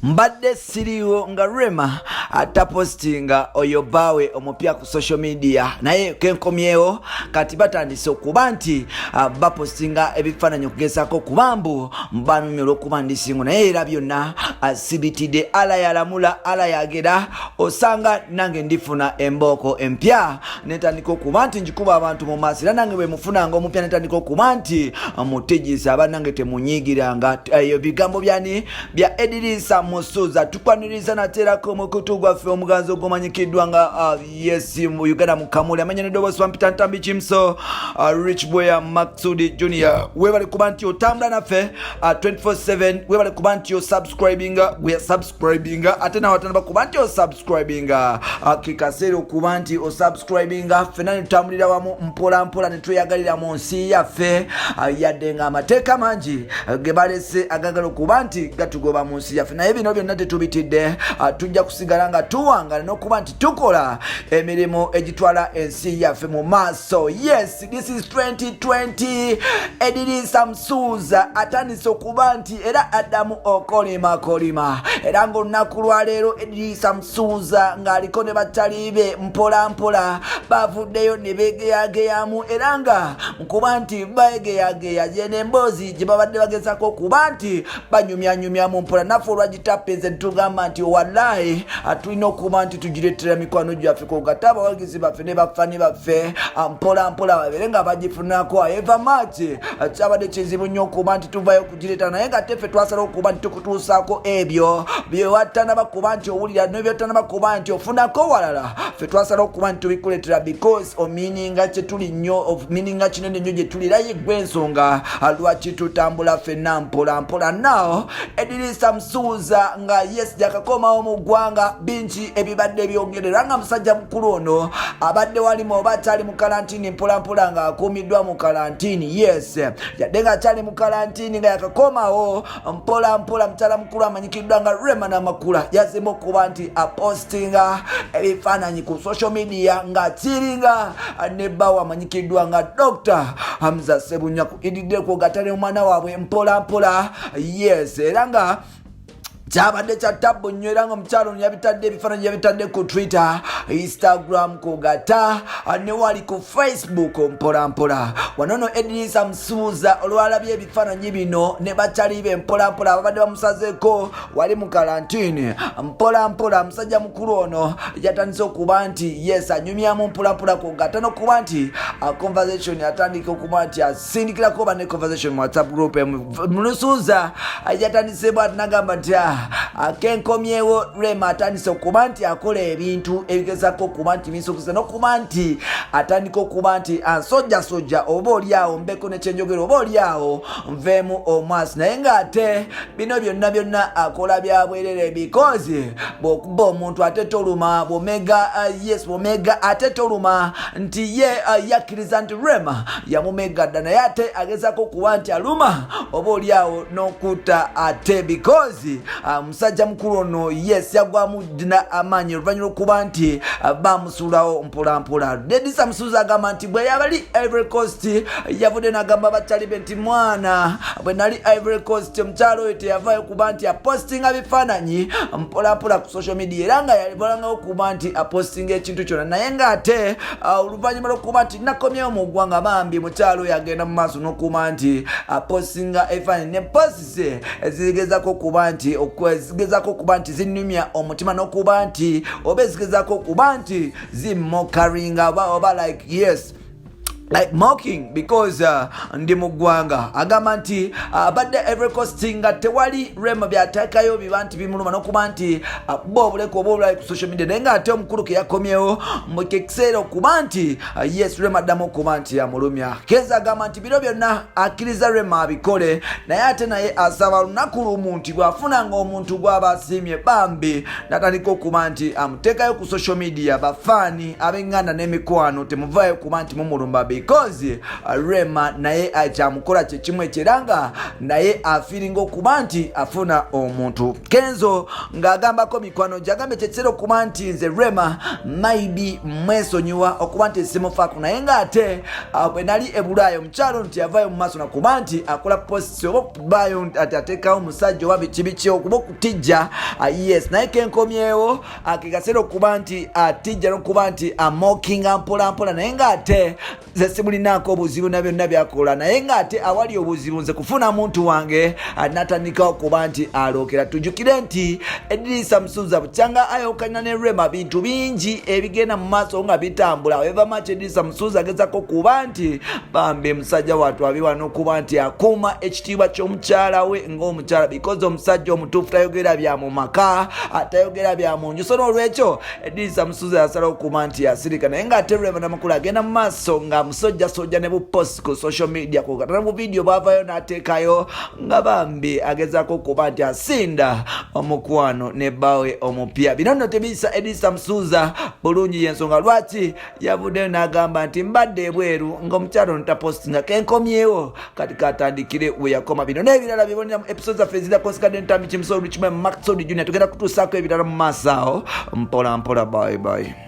Mbadde siriwo nga Rema atapostinga oyo bawe omupya ku social media naye kenkomyewo kati batandise okuba nti bapostinga ebifaananyi okugezako kubambu mbanumye olw'okuba ndisingo naye era byonna asibitidde ala yalamula ala yagera osanga nange ndifuna embooko empya netandika okuba nti njikuba abantu mu maaso era nange bwe mufunanga omupya netandika okuba nti mutegeeza abanange temunyigiranga eyo bigambo byani bya Eddy Musuza tukwaniriza naterako mukutu gwaffe omuganzi ogumanyikiddwa nga yes mu Uganda Mukamooli amanya n'eddoboozi Peter Ntambi Chimso Rich Boya Maksudi Junior webale kuba nti otambula naffe 24/7 webale kuba nti subscribinga ate nawe atanaba kuba nti osubscribinga kikaseera okuba nti osubscribinga ffenna ne tutambulira wamu mpola mpola ne tweyagalira mu nsi yaffe yadde nga amateeka mangi ge balese agagala okuba nti gatugoba mu nsi yaffe naye bino byonna tetubitidde tujja kusigala nga tuwangala n'okuba nti tukola emirimu egitwala ensi yaffe mu maaso. Yes, this is 2020. Eddy Musuza atandise okuba nti era addamu okolima era ng'olunaku lwaleero Eddy Musuza ng'aliko ne batalibe mpola mpola bavuddeyo ne beegeyageyamu era nga nkuba nti beegeyageya jene emboozi gye babadde bagezako okuba nti banyumyanyumyamu mpola naffe olwagitapenze ntugamba nti wallahi tulina okuba nti tugireetera mikwano gyaffe kogata abawagizi baffe ne bafani baffe mpola mpola babere nga bagifunako eva machi kyabadde kizibu nnyo okuba nti tuvayo kugireeta naye nga teffe twasala okuba nti tukutuusaako ebyo byewattanaba kuba nti owulira nebyotanaba kuba nti ofunako walala ffe twasala okuba nti tubikuleetera because omininga kyetuli nnyo omininga kinene nnyo gye tulira yeggwe ensonga lwaki tutambula ffenna mpola mpola now Eddy Musuza nga yes jakakomawo mu ggwanga bingi ebibadde byogerera nga musajja mukulu ono abadde walimu oba akyali mu kalantini mpola mpola nga akuumiddwa mu kalantini yes yadde nga akyali mu kalantini nga yakakomawo mpola mpola mukyala mukulu amanyikiddwa nga Rema n'amakula yazemu okuba nti apostinga ebifaananyi ku social media nga kiringa ne bbawo amanyikiddwa nga Dr. Hamza Sebunyaku ididde kwogatane omwana waabwe mpola mpola yes era nga kyabadde kya tabbo nnyo era nga omukyalo ono yabitadde ebifaananyi yabitadde ku Twitter, Instagram kugata ne wali ku Facebook mpola mpola. Wano no Eddy Musuza olwalabye ebifaananyi bino ne bakyalibe mpola mpola ababadde bamusazeeko wali mu kalantini mpola mpola musajja mukulu ono yatandise okuba nti yes anyumyamu mpola mpola kugata n'okuba nti conversation yatandika okuba nti asindikirako ba ne conversation mu WhatsApp group Musuza yatandise bw'ati n'agamba nti akenkomyewo Rema atandise okuba nti akola ebintu ebigezako okuba nti bisuukuza n'okuba nti atandika okuba nti ansojja oba oliawo mbeko nekyenjogero oba oliawo nveemu omwasi naye ng'ate bino byonna akola bya bwerere because bw'okuba omuntu ate toluma bw'omega ate toluma nti ye yakkiriza nti Rema yamumega dda naye ate agezako okuba nti aluma oba oliawo n'okutta ate because musajja mukulu ono yes yagwamu dina amaanyi oluvannyuma okuba nti bamusuulawo mpola mpola. Eddy Musuza agamba nti bwe yabali Ivory Coast yavudde n'agamba bakyalibe nti mwana bwe nali Ivory Coast omukyalo oyo teyavaayo kuba nti apostinga bifaananyi mpola mpola ku social media era nga yalivalangawo okuba nti apostinga ekintu kyonna naye ng'ate oluvannyuma lw'okuba nti nakomyewo mu ggwanga bambi mukyalo oyo agenda mu maaso n'okuba nti apostinga ebifaananyi ne postise ezigezako okuba nti zigezako okuba nti zinnumya omutima n'okuba nti oba ezigezako okuba nti zimmokaringa oba like yes like mocking because ndi mu ggwanga agamba nti badde Ivory Coast nga tewali Rema byateekayo biba nti bimuluma n'okuba nti bo obuleko oba obulayi ku social media naye ng'ate omukulu ke yakomyewo mu kiseera okuba nti yes Rema addamu okuba nti amulumya. Kenzo agamba nti bino byonna akkiriza Rema abikole naye ate naye asaba lunaku lumu nti bw'afunanga omuntu gw'aba asiimye bambi natandika okuba nti amuteekayo ku social media bafaani ab'enganda n'emikwano temuvaayo okuba nti mumulumba because Rema naye akyamukola kyekimwe kiranga naye afiringa okuba nti afuna omuntu. Kenzo ng'agambako mikwano gyagambe kyekisera okuba nti nze Rema maybe mwesonyiwa okuba nti simufaako naye ng'ate bwe nali e Bulaaya omukyalo nti yavaayo mu maaso nakuba nti akola posti oba okubaayo ati ateekawo omusajja oba biki okuba okutijja yes naye kenkomyewo akekasera okuba nti atijja n'okuba nti amokinga mpolampola naye ng'ate nze sibulinaako obuzibu na byonna byakola naye ng'ate awali obuzibu nze kufuna muntu wange natandikawo okuba nti alookera. Tujjukire nti Eddy Samusuza bukyanga ayawukana ne Rema bintu bingi ebigenda mu maaso nga bitambula eva match. Eddy Samusuza agezako kuba nti bambi musajja watu abiwa n'okuba nti akuuma ekitiibwa ky'omukyala we ng'omukyala because omusajja omutuufu tayogera bya mu maka atayogera bya mu nju. So n'olwekyo Eddy Samusuza yasalawo okuba nti asirika naye ng'ate Rema n'amakulu agenda mu maaso nga musojja ne bupost ku social media kukatana mu video bavayo n'ateekayo nga bambi agezako okuba nti asinda omukwano ne bbawe omupya. Bino nno tebiyisa Eddy Samusuza bulungi y'ensonga lwaki yavuddeyo n'agamba nti mbadde ebweru ng'omukyalo ono tapostinga kenkomyewo kati katandikire we yakoma. Bino n'ebirala bibonera mu episodes zaffe ezirakosikadde ntambi kimusolo kimwe Maxod Junior tugenda kutuusaako ebirala mu maaso awo mpola mpola. Bye bye.